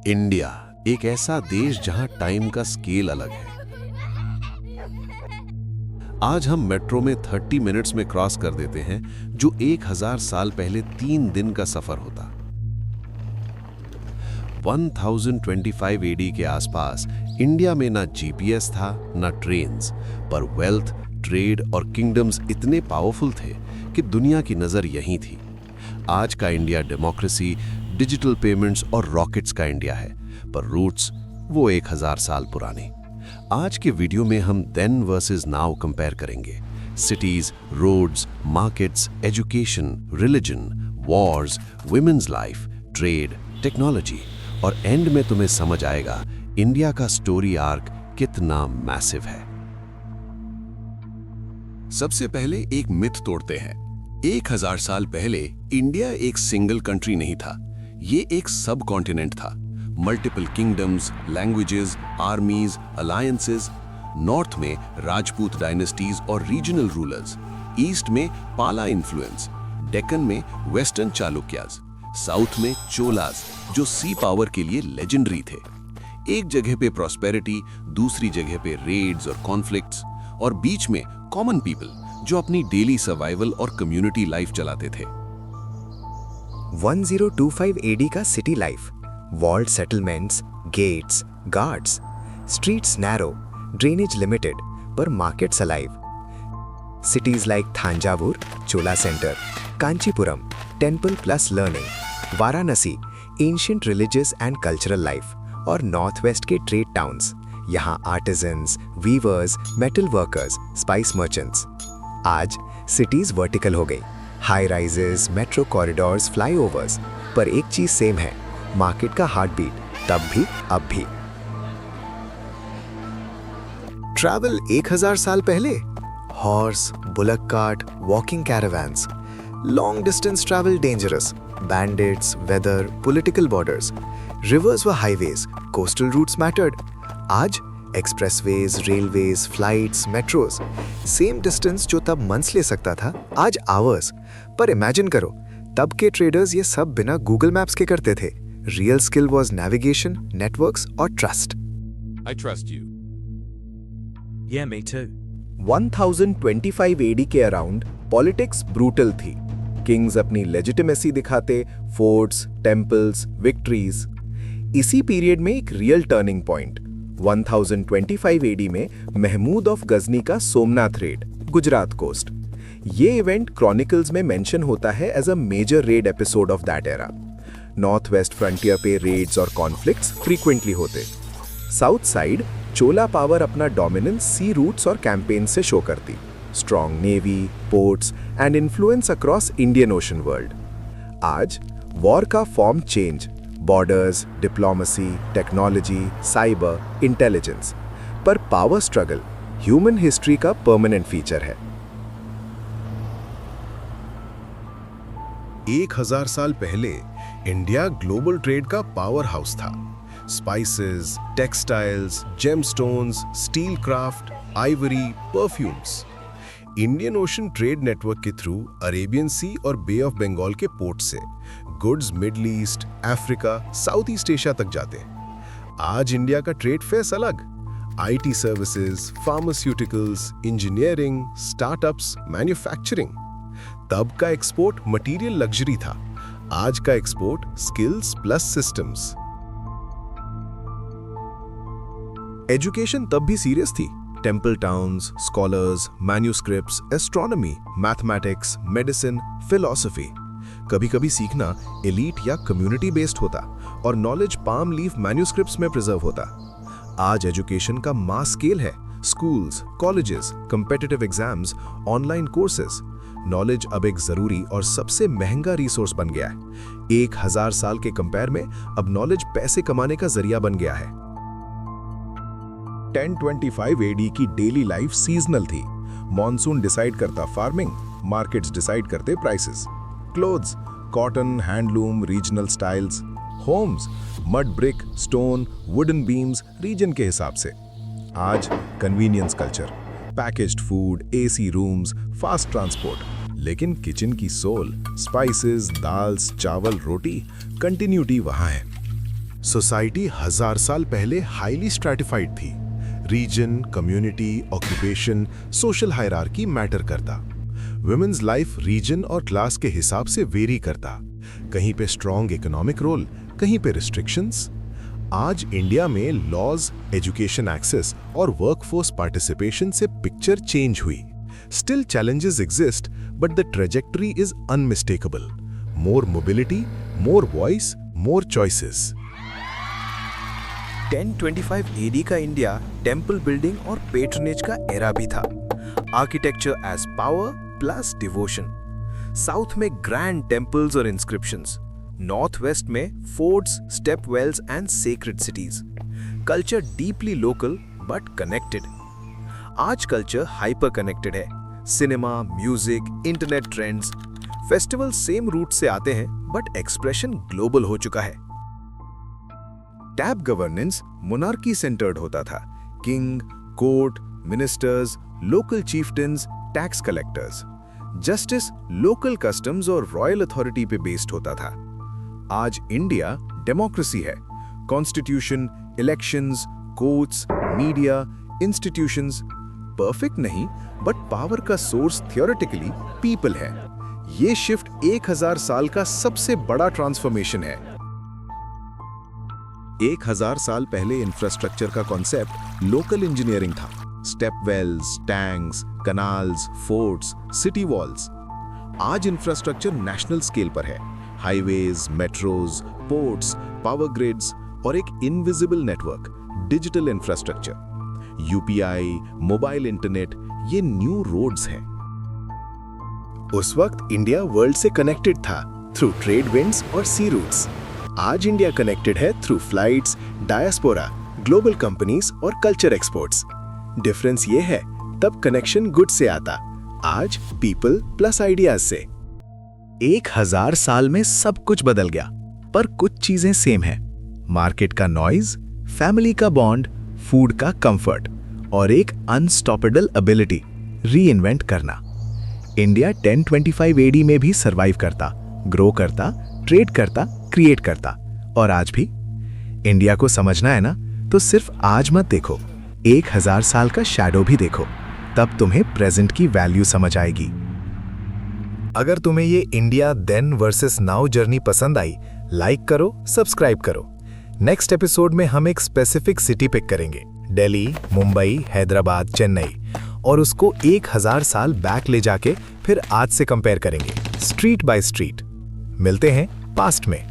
India एक ऐसा देश जहां टाइम का स्केल अलग है। आज हम मेट्रो में 30 मिनट्स में क्रॉस कर देते हैं, जो 1000 साल पहले 3 दिन का सफर होता। 1025 एडी के आसपास इंडिया में ना जीपीएस था, ना ट्रेन्स, पर वेल्थ, ट्रेड और किंगडम्स इतने पावरफुल थे कि दुनिया की नजर यहीं थी। आज का इंडिया डेमोक्रेसी, डिजिटल पेमेंट्स और रॉकेट्स का इंडिया है, पर रूट्स वो 1000 साल पुराने। आज के वीडियो में हम देन वर्सेस नाउ कंपेयर करेंगे। Cities, roads, markets, education, religion, wars, women's life, trade, technology, और एंड में तुम्हें समझ आएगा इंडिया का स्टोरी आर्क कितना मैसिव है। सबसे पहले एक मिथ तोड़ते हैं। 1000 साल पहले इंडिया एक सिंगल कंट्री नहीं था, ये एक सब कॉन्टिनेंट था। Multiple kingdoms, languages, आर्मीज, alliances. North में राजपूत डायनेस्टीज और रीजनल रूलर्स, ईस्ट में पाला इन्फ्लुएंस, डेक्कन में वेस्टर्न चालुक्याज, साउथ में चोलास जो सी पावर के लिए लेजेंडरी थे। एक जगह पे प्रॉस्पेरिटी, दूसरी जगह पे रेड्स और कॉन्फ्लिक्ट्स, और बीच में कॉमन पीपल जो अपनी डेली सर्वाइवल और कम्युनिटी लाइफ चलाते थे। 1025 एडी का city life, walled settlements, gates, guards, streets narrow, drainage limited, पर markets alive. Cities like Thanjavur, Chola centre, Kanchipuram, temple plus learning, Varanasi, ancient religious and cultural life, और नॉर्थ वेस्ट के trade towns, यहाँ artisans, weavers, metal workers, spice merchants. आज cities vertical हो गई, high rises, metro corridors, flyovers, पर एक चीज सेम है, मार्केट का हार्ट बीट, तब भी अब भी। ट्रैवल 1000 साल पहले, horse, bullock cart, walking caravans. Long distance travel dangerous, bandits, weather, political borders. Rivers व हाईवेज, कोस्टल रूट्स मैटर्ड। आज expressways, railways, flights, metros. Same distance जो तब मंथ्स ले सकता था, आज आवर्स। पर इमेजिन करो, तब के ट्रेडर्स ये सब बिना गूगल मैप्स के करते थे। Real skill was navigation, networks और trust. I trust you. Yeah, me too. 1025 AD के अराउंड पॉलिटिक्स ब्रूटल थी। किंग्स अपनी लेजिटिमेसी दिखाते, फोर्ट्स, टेम्पल्स, विक्ट्रीज। इसी पीरियड में एक रियल टर्निंग पॉइंट 1025 एडी में महमूद ऑफ गजनी का सोमनाथ रेड, गुजरात कोस्ट। ये इवेंट क्रॉनिकल्स में मेंशन होता है as a major raid episode of that era. North west frontier पे रेड्स और कॉन्फ्लिक्ट्स फ्रीक्वेंटली होते। साउथ साइड चोला पावर अपना डोमिनेंस सी रूट्स और कैंपेन से शो करती। Strong navy, ports and influence across Indian ocean world. आज war का form change, borders, diplomacy, technology, cyber, intelligence, पर पावर स्ट्रगल ह्यूमन हिस्ट्री का permanent feature है। 1000 साल पहले इंडिया ग्लोबल ट्रेड का पावर हाउस था। Spices, textiles, gemstones, steel craft, Ivory, perfumes. Indian ocean trade network के थ्रू अरेबियन सी और बे of Bengal के पोर्ट से goods middle east, Africa, south east Asia तक जाते हैं। आज इंडिया का ट्रेड फेस अलग। IT services, pharmaceuticals, engineering, startups, manufacturing. तब का एक्सपोर्ट मटेरियल लग्जरी था, आज का export skills plus systems. Education तब भी सीरियस थी। Temple towns, scholars, manuscripts, astronomy, mathematics, medicine, philosophy. कभी कभी सीखना एलीट या कम्युनिटी बेस्ड होता और नॉलेज पाम लीफ मैन्यूस्क्रिप्ट्स में प्रिजर्व होता। आज एजुकेशन का मास स्केल है, schools, colleges, competitive exams, online courses. Knowledge अब एक जरूरी और सबसे महंगा रिसोर्स बन गया है। 1000 साल के कंपेयर में अब नॉलेज पैसे कमाने का जरिया बन गया है। 1025 एडी की डेली लाइफ सीजनल थी। मॉनसून डिसाइड करता फार्मिंग, मार्केट्स डिसाइड करते prices. Clothes, cotton, handloom, regional styles. Homes, mud brick, stone, wooden beams, region के हिसाब से। आज convenience culture, packaged food, AC rooms, fast transport. लेकिन किचन की सोल, स्पाइसेस, दाल्स, चावल, रोटी, कंटिन्यूटी वहां है। सोसाइटी 1000 साल पहले हाईली स्ट्रैटिफाइड थी। Region, community, occupation, social hierarchy matter करता। वुमेन्स लाइफ रीजन और क्लास के हिसाब से वेरी करता। कहीं पे स्ट्रॉन्ग इकोनॉमिक रोल, कहीं पे रिस्ट्रिक्शंस। आज इंडिया में लॉज, एजुकेशन एक्सेस और वर्कफोर्स पार्टिसिपेशन से पिक्चर चेंज हुई। Still challenges exist, but the trajectory is unmistakable. More mobility, more voice, more choices. 1025 AD का इंडिया टेम्पल बिल्डिंग और पेट्रनेज का एरा भी था। Architecture as power plus devotion. South में grand temples और inscriptions, north west में forts, step wells and sacred cities. Culture deeply local but connected. आज culture hyper connected है। Cinema, music, internet trends, festival same route से आते हैं but expression global हो चुका है। टैब गवर्नेंस मोनार्की सेंटर्ड होता था। King, court, ministers, local chieftains, tax collectors. Justice local customs और रॉयल अथॉरिटी पे बेस्ड होता था। आज इंडिया डेमोक्रेसी है। Constitution, elections, courts, media, institutions. Perfect नहीं, बट पावर का सोर्स थियोरेटिकली पीपल है। ये शिफ्ट 1000 साल का सबसे बड़ा ट्रांसफॉर्मेशन है। 1000 साल पहले इंफ्रास्ट्रक्चर का कॉन्सेप्ट लोकल इंजीनियरिंग था। Step wells, tanks, canals, forts, city walls. आज इंफ्रास्ट्रक्चर नेशनल स्केल पर है। Highways, metros, ports, power grids और एक invisible network, digital infrastructure. UPI, mobile internet, ये न्यू रोड्स हैं। उस वक्त इंडिया वर्ल्ड से कनेक्टेड था थ्रू ट्रेड विंड्स और सी रूट्स। आज इंडिया कनेक्टेड है through flights, diaspora, global companies और कल्चर एक्सपोर्ट्स। डिफरेंस ये है, तब कनेक्शन गुड से आता, आज पीपल प्लस आइडियाज से। 1000 साल में सब कुछ बदल गया, पर कुछ चीजें सेम हैं। मार्केट का नॉइज, फैमिली का बॉन्ड, फूड का कंफर्ट और एक अनस्टॉपेबल एबिलिटी री-इन्वेंट करना। इंडिया 1025 AD में भी सरवाइव करता, ग्रो करता, ट्रेड करता, क्रिएट करता। और आज भी इंडिया को समझना है ना, तो सिर्फ आज मत देखो, 1000 साल का शैडो भी देखो, तब तुम्हें प्रेजेंट की वैल्यू समझ आएगी। अगर तुम्हें ये India then versus now journey पसंद आई, लाइक करो, सब्सक्राइब करो। नेक्स्ट एपिसोड में हम एक स्पेसिफिक सिटी पिक करेंगे, दिल्ली, मुंबई, हैदराबाद, चेन्नई, और उसको 1000 साल बैक ले जाके फिर आज से कंपेयर करेंगे, स्ट्रीट बाय स्ट्रीट। मिलते हैं पास्ट में।